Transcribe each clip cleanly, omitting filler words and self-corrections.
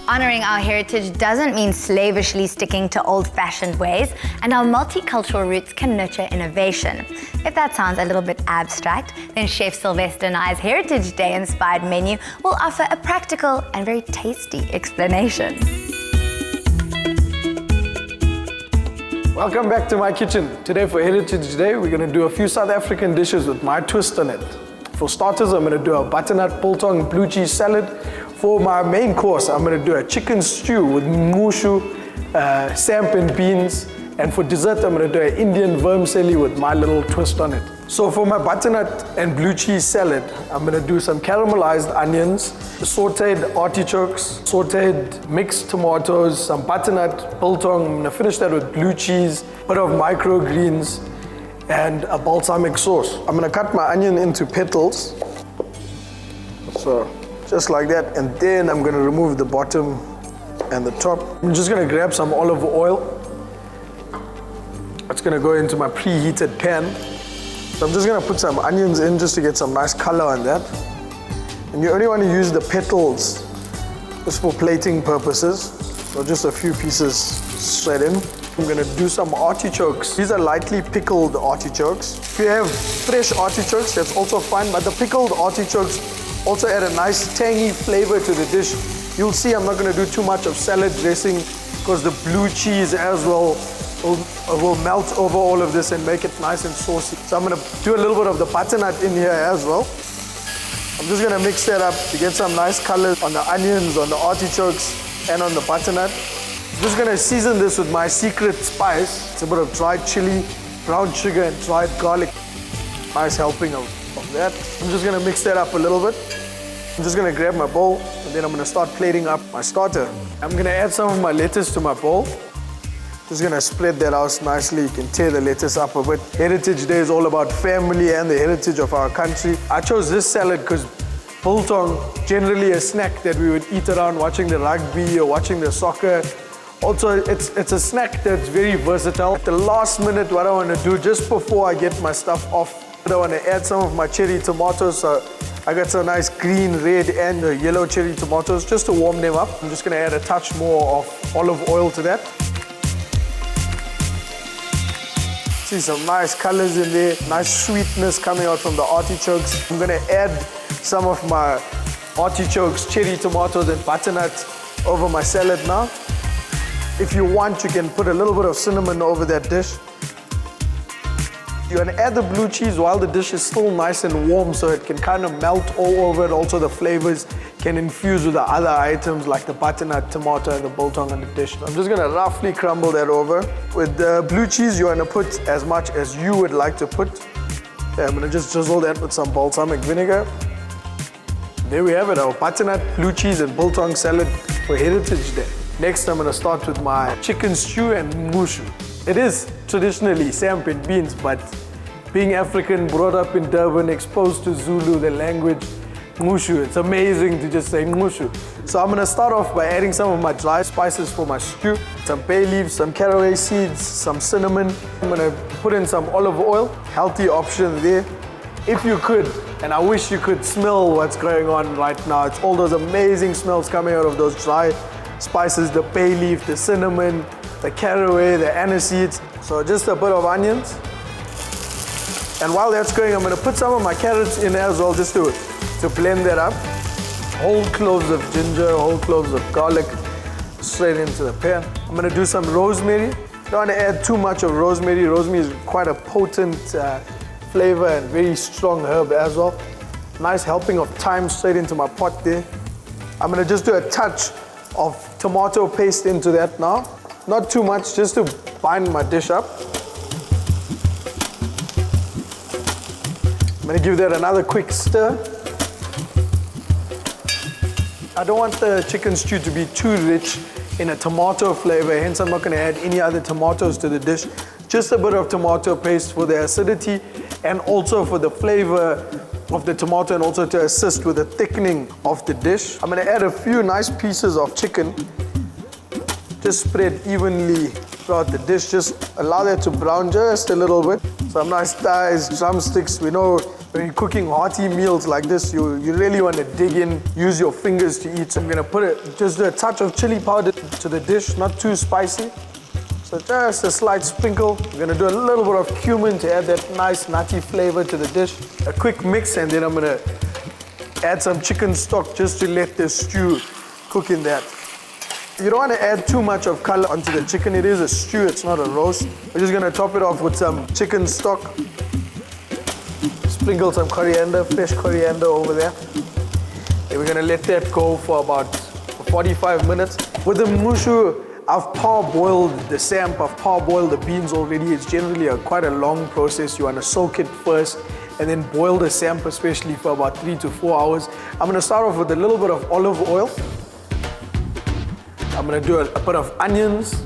Honoring our heritage doesn't mean slavishly sticking to old-fashioned ways, and our multicultural roots can nurture innovation. If that sounds a little bit abstract, then Chef Sylvester Nair's Heritage Day-inspired menu will offer a practical and very tasty explanation. Welcome back to my kitchen. Today for Heritage Day, we're going to do a few South African dishes with my twist on it. For starters, I'm going to do a butternut biltong blue cheese salad. For my main course, I'm going to do a chicken stew with ngushu, samp and beans. And for dessert, I'm going to do an Indian vermicelli with my little twist on it. So for my butternut and blue cheese salad, I'm going to do some caramelized onions, sauteed artichokes, sauteed mixed tomatoes, some butternut biltong. I'm going to finish that with blue cheese, a bit of microgreens, and a balsamic sauce. I'm going to cut my onion into petals. So just like that, and then I'm going to remove the bottom and the top. I'm just going to grab some olive oil. It's going to go into my preheated pan. So I'm just going to put some onions in just to get some nice color on that. And you only want to use the petals just for plating purposes. So just a few pieces straight in. I'm going to do some artichokes. These are lightly pickled artichokes. If you have fresh artichokes, that's also fine, but the pickled artichokes also add a nice tangy flavor to the dish. You'll see I'm not going to do too much of salad dressing because the blue cheese as well will melt over all of this and make it nice and saucy. So I'm going to do a little bit of the butternut in here as well. I'm just going to mix that up to get some nice color on the onions, on the artichokes, and on the butternut. I'm just going to season this with my secret spice. It's a bit of dried chili, brown sugar, and dried garlic. Nice helping of that. I'm just going to mix that up a little bit. I'm just going to grab my bowl, and then I'm going to start plating up my starter. I'm going to add some of my lettuce to my bowl. Just going to spread that out nicely. You can tear the lettuce up a bit. Heritage Day is all about family and the heritage of our country. I chose this salad because biltong, generally a snack that we would eat around watching the rugby or watching the soccer. Also, it's a snack that's very versatile. At the last minute, what I want to do just before I get my stuff off, I want to add some of my cherry tomatoes. So I got some nice green, red, and yellow cherry tomatoes just to warm them up. I'm just going to add a touch more of olive oil to that. See some nice colors in there, nice sweetness coming out from the artichokes. I'm going to add some of my artichokes, cherry tomatoes, and butternut over my salad now. If you want, you can put a little bit of cinnamon over that dish. You want to add the blue cheese while the dish is still nice and warm so it can kind of melt all over it. Also, the flavors can infuse with the other items like the butternut, tomato, and the biltong on the dish. I'm just going to roughly crumble that over. With the blue cheese, you want to put as much as you would like to put. Okay, I'm going to just drizzle that with some balsamic vinegar. There we have it, our butternut, blue cheese, and biltong salad for Heritage Day. Next, I'm going to start with my chicken stew and ngushu. It is traditionally samp and beans, but being African, brought up in Durban, exposed to Zulu, the language, ngushu, it's amazing to just say ngushu. So I'm going to start off by adding some of my dry spices for my stew. Some bay leaves, some caraway seeds, some cinnamon. I'm going to put in some olive oil, healthy option there. If you could, and I wish you could smell what's going on right now, it's all those amazing smells coming out of those dry spices, the bay leaf, the cinnamon, the caraway, the aniseeds. So just a bit of onions. And while that's going, I'm going to put some of my carrots in as well just to blend that up. Whole cloves of ginger, whole cloves of garlic straight into the pan. I'm going to do some rosemary. Don't want to add too much of rosemary. Rosemary is quite a potent flavor and very strong herb as well. Nice helping of thyme straight into my pot there. I'm going to just do a touch of tomato paste into that now. Not too much, just to bind my dish up. I'm going to give that another quick stir. I don't want the chicken stew to be too rich in a tomato flavor, hence I'm not going to add any other tomatoes to the dish. Just a bit of tomato paste for the acidity and also for the flavor of the tomato and also to assist with the thickening of the dish. I'm going to add a few nice pieces of chicken. Just spread evenly throughout the dish. Just allow that to brown just a little bit. Some nice thighs, drumsticks. We know When you're cooking hearty meals like this, you really want to dig in, use your fingers to eat. So I'm gonna just do a touch of chili powder to the dish, not too spicy. So just a slight sprinkle. I'm gonna do a little bit of cumin to add that nice nutty flavor to the dish. A quick mix, and then I'm gonna add some chicken stock just to let the stew cook in that. You don't want to add too much of color onto the chicken. It is a stew, it's not a roast. We're just gonna top it off with some chicken stock. Sprinkle some coriander, fresh coriander over there. And we're gonna let that go for about 45 minutes. With the mushu, I've parboiled the samp, I've parboiled the beans already. It's generally quite a long process. You want to soak it first and then boil the samp, especially for about 3 to 4 hours. I'm gonna start off with a little bit of olive oil. I'm gonna do a bit of onions.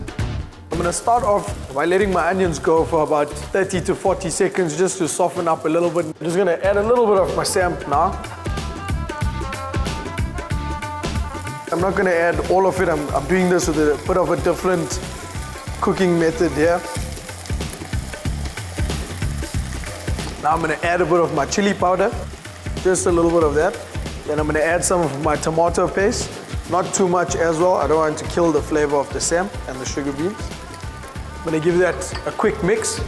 I'm gonna start off by letting my onions go for about 30 to 40 seconds just to soften up a little bit. I'm just gonna add a little bit of my samp now. I'm not gonna add all of it. I'm doing this with a bit of a different cooking method here. Now I'm gonna add a bit of my chili powder, just a little bit of that. Then I'm gonna add some of my tomato paste. Not too much as well. I don't want to kill the flavor of the samp and the sugar beans. I'm gonna give that a quick mix.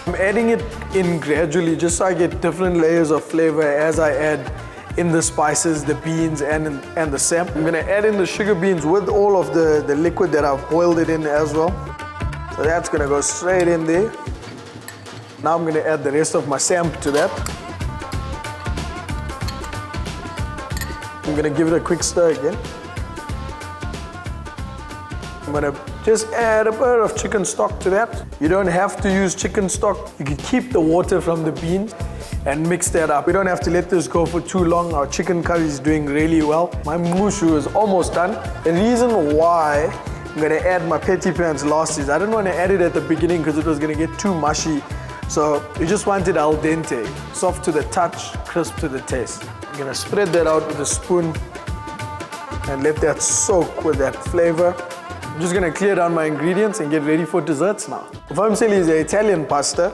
I'm adding it in gradually just so I get different layers of flavor as I add in the spices, the beans, and the samp. I'm gonna add in the sugar beans with all of the liquid that I've boiled it in as well. So that's gonna go straight in there. Now I'm gonna add the rest of my samp to that. I'm gonna give it a quick stir again. I'm gonna just add a bit of chicken stock to that. You don't have to use chicken stock. You can keep the water from the beans and mix that up. We don't have to let this go for too long. Our chicken curry is doing really well. My mushu is almost done. The reason why I'm gonna add my patty pans last is I didn't want to add it at the beginning because it was gonna get too mushy. So you just want it al dente, soft to the touch, crisp to the taste. I'm gonna spread that out with a spoon and let that soak with that flavor. I'm just gonna clear down my ingredients and get ready for desserts now. Vermicelli is an Italian pasta.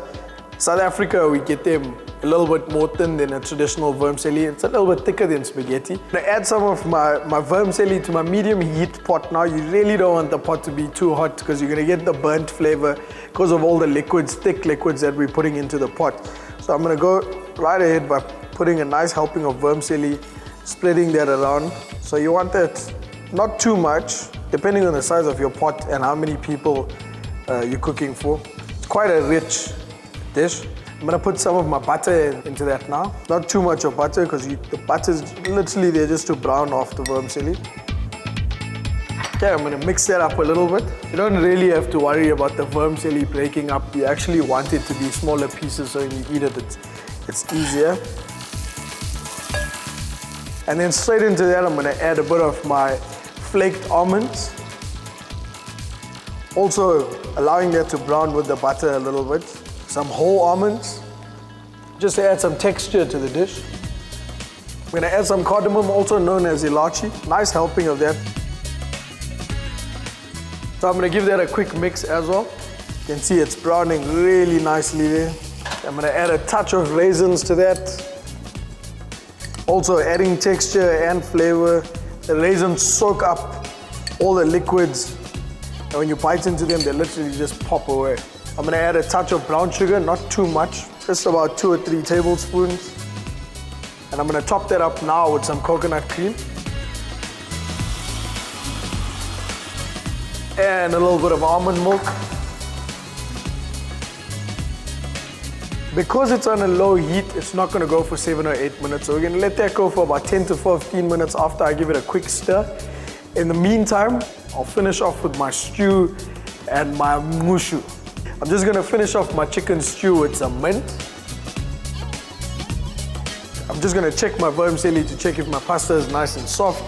South Africa, we get them a little bit more thin than a traditional vermicelli. It's a little bit thicker than spaghetti. I'm gonna add some of my vermicelli to my medium heat pot now. You really don't want the pot to be too hot because you're gonna get the burnt flavor because of all the liquids, thick liquids that we're putting into the pot. So I'm gonna go right ahead by putting a nice helping of vermicelli, spreading that around. So you want that not too much, depending on the size of your pot and how many people you're cooking for. It's quite a rich dish. I'm gonna put some of my butter into that now. Not too much of butter because the butter's literally there just to brown off the vermicelli. Okay, I'm gonna mix that up a little bit. You don't really have to worry about the vermicelli breaking up. You actually want it to be smaller pieces so when you eat it, it's easier. And then straight into that, I'm gonna add a bit of my flaked almonds. Also allowing that to brown with the butter a little bit. Some whole almonds, just to add some texture to the dish. I'm gonna add some cardamom, also known as ilachi. Nice helping of that. So I'm gonna give that a quick mix as well. You can see it's browning really nicely there. I'm gonna add a touch of raisins to that. Also adding texture and flavor. The raisins soak up all the liquids, and when you bite into them, they literally just pop away. I'm gonna add a touch of brown sugar, not too much, just about 2 or 3 tablespoons. And I'm gonna top that up now with some coconut cream. And a little bit of almond milk. Because it's on a low heat, it's not gonna go for 7 or 8 minutes. So we're gonna let that go for about 10 to 15 minutes after I give it a quick stir. In the meantime, I'll finish off with my stew and my mushu. I'm just gonna finish off my chicken stew with some mint. I'm just gonna check my vermicelli to check if my pasta is nice and soft.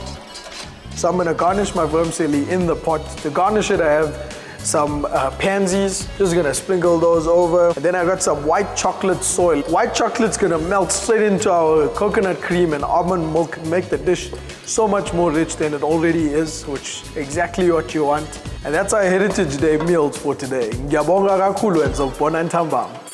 So I'm gonna garnish my vermicelli in the pot. To garnish it, I have some pansies. Just gonna sprinkle those over. And then I got some white chocolate soil. White chocolate's gonna melt straight into our coconut cream and almond milk and make the dish so much more rich than it already is, which is exactly what you want. And that's our Heritage Day meals for today. Ngiyabonga kakhulu and sawubona ntambama.